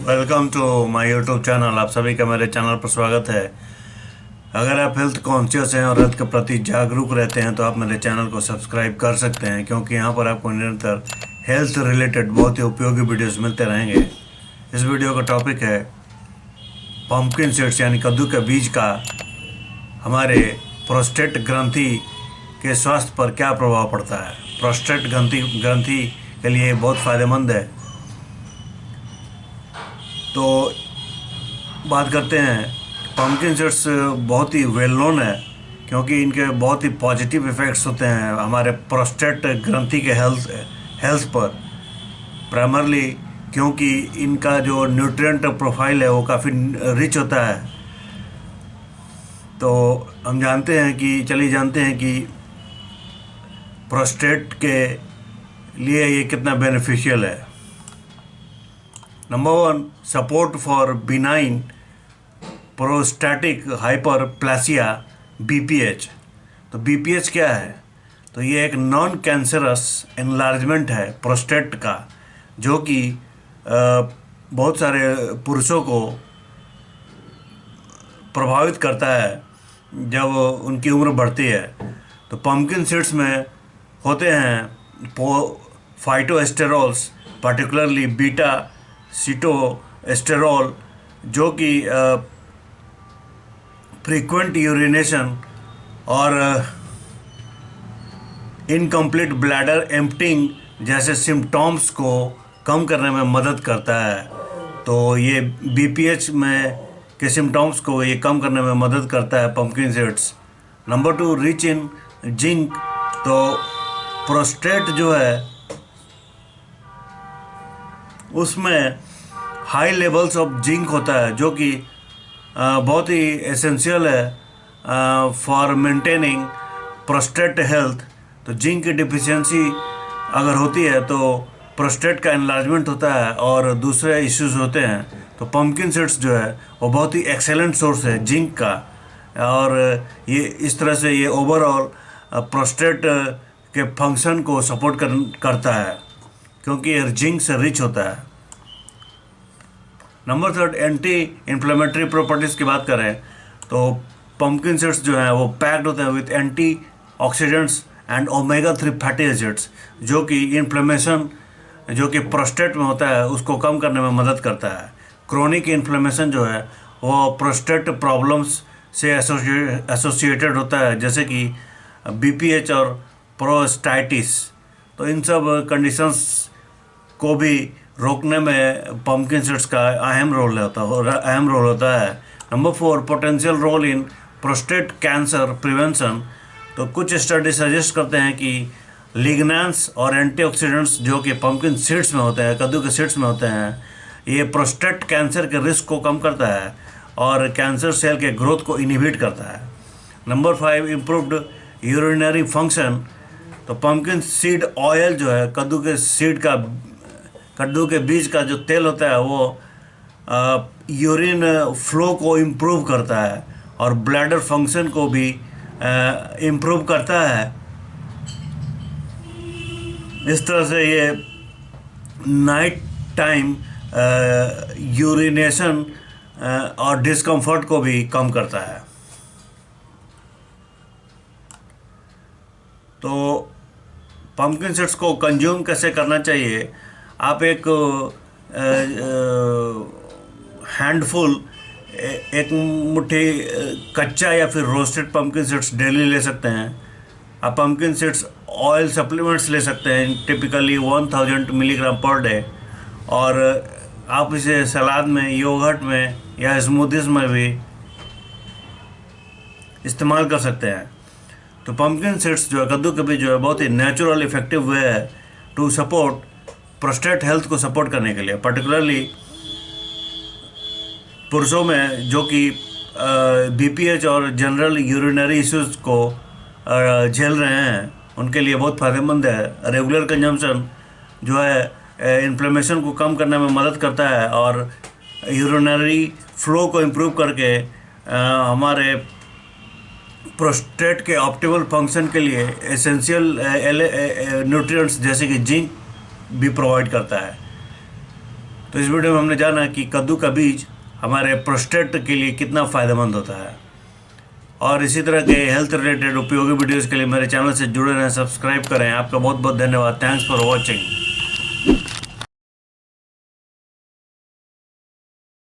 Welcome to my YouTube channel. आप सभी का मेरे चैनल पर स्वागत है। अगर आप हेल्थ कॉन्शियस हैं और हेल्थ के प्रति जागरूक रहते हैं तो आप मेरे चैनल को सब्सक्राइब कर सकते हैं, क्योंकि यहाँ पर आपको निरंतर हेल्थ रिलेटेड बहुत ही उपयोगी वीडियोस मिलते रहेंगे। इस वीडियो का टॉपिक है पम्पकिन सीड्स यानी कद्दू के बीज का हमारे प्रोस्टेट ग्रंथि के स्वास्थ्य पर क्या प्रभाव पड़ता है। प्रोस्टेट ग्रंथि के लिए बहुत फ़ायदेमंद है। तो बात करते हैं, पम्पकिन सीड्स बहुत ही वेल नोन है क्योंकि इनके बहुत ही पॉजिटिव इफ़ेक्ट्स होते हैं हमारे प्रोस्टेट ग्रंथि के हेल्थ पर। प्राइमरली क्योंकि इनका जो न्यूट्रिएंट प्रोफाइल है वो काफ़ी रिच होता है। तो हम जानते हैं कि प्रोस्टेट के लिए ये कितना बेनिफिशियल है। Number 1, support for benign prostatic hyperplasia BPH। तो BPH क्या है? तो ये एक नॉन कैंसरस एनलार्जमेंट है प्रोस्टेट का, जो कि बहुत सारे पुरुषों को प्रभावित करता है जब उनकी उम्र बढ़ती है। तो पम्पकिन सीड्स में होते हैं फाइटोस्टेरॉल्स, पर्टिकुलरली बीटा सिटोस्टेरॉल, जो कि फ्रीक्वेंट यूरिनेशन और इनकम्प्लीट ब्लैडर एम्प्टिंग जैसे सिम्टॉम्स को कम करने में मदद करता है। तो ये BPH में के सिम्टॉम्स को ये कम करने में मदद करता है pumpkin seeds. Number 2, rich in zinc. तो प्रोस्टेट जो है उसमें हाई लेवल्स ऑफ जिंक होता है, जो कि बहुत ही एसेंशियल है फॉर मेंटेनिंग प्रोस्टेट हेल्थ। तो जिंक की डिफिशियंसी अगर होती है तो प्रोस्टेट का एनलार्जमेंट होता है और दूसरे इश्यूज होते हैं। तो पम्पकिन सीड्स जो है वो बहुत ही एक्सेलेंट सोर्स है जिंक का, और ये इस तरह से ये ओवरऑल प्रोस्टेट के फंक्शन को सपोर्ट करता है क्योंकि ये जिंक से रिच होता है। नंबर 3, एंटी इन्फ्लेमेटरी प्रॉपर्टीज़ की बात करें तो पम्पकिन सीड्स जो हैं वो पैक्ड होते हैं with anti oxidants and omega-3 fatty acids, जो कि इन्फ्लेमेशन जो कि प्रोस्टेट में होता है उसको कम करने में मदद करता है। क्रोनिक इन्फ्लेमेशन जो है वो प्रोस्टेट प्रॉब्लम्स से एसोसिएटेड होता है, जैसे कि BPH और प्रोस्टाइटिस। तो इन सब कंडीशंस को भी रोकने में पम्पकिन सीड्स का अहम रोल होता है। Number 4, potential role in prostate cancer prevention. तो कुछ स्टडी सजेस्ट करते हैं कि लिग्नैंस और एंटीऑक्सीडेंट्स जो कि पम्पकिन सीड्स में होते हैं, कद्दू के सीड्स में होते हैं, ये प्रोस्टेट कैंसर के रिस्क को कम करता है और कैंसर सेल के ग्रोथ को इनहिबिट करता है। Number 5, improved urinary function. तो पम्पकिन सीड ऑयल जो है, कद्दू के बीज का जो तेल होता है वो यूरिन फ्लो को इम्प्रूव करता है और ब्लैडर फंक्शन को भी इम्प्रूव करता है। इस तरह से ये नाइट टाइम यूरिनेशन और डिस्कम्फर्ट को भी कम करता है। तो पम्पकिन सीड्स को कंज्यूम कैसे करना चाहिए? आप एक हैंडफुल, एक मुट्ठी कच्चा या फिर रोस्टेड पम्पकिन सीड्स डेली ले सकते हैं। आप पम्पकिन सीड्स ऑयल सप्लीमेंट्स ले सकते हैं, टिपिकली 1000 मिलीग्राम पर डे, और आप इसे सलाद में, योगर्ट में या स्मूदीज में भी इस्तेमाल कर सकते हैं। तो पम्पकिन सीड्स जो है, कद्दू के बीज जो है, बहुत ही नेचुरल इफेक्टिव वे है टू सपोर्ट प्रोस्टेट हेल्थ को सपोर्ट करने के लिए, पर्टिकुलरली पुरुषों में जो कि BPH और जनरल यूरिनरी इश्यूज को झेल रहे हैं, उनके लिए बहुत फ़ायदेमंद है। रेगुलर कंजम्पशन जो है इन्फ्लेमेशन को कम करने में मदद करता है और यूरिनरी फ्लो को इम्प्रूव करके हमारे प्रोस्टेट के ऑप्टिमल फंक्शन के लिए एसेंशियल न्यूट्रिएंट्स जैसे कि जिंक भी प्रोवाइड करता है। तो इस वीडियो में हमने जाना कि कद्दू का बीज हमारे प्रोस्टेट के लिए कितना फ़ायदेमंद होता है। और इसी तरह के हेल्थ रिलेटेड उपयोगी वीडियोज़ के लिए मेरे चैनल से जुड़े रहें, सब्सक्राइब करें। आपका बहुत बहुत धन्यवाद। Thanks for watching.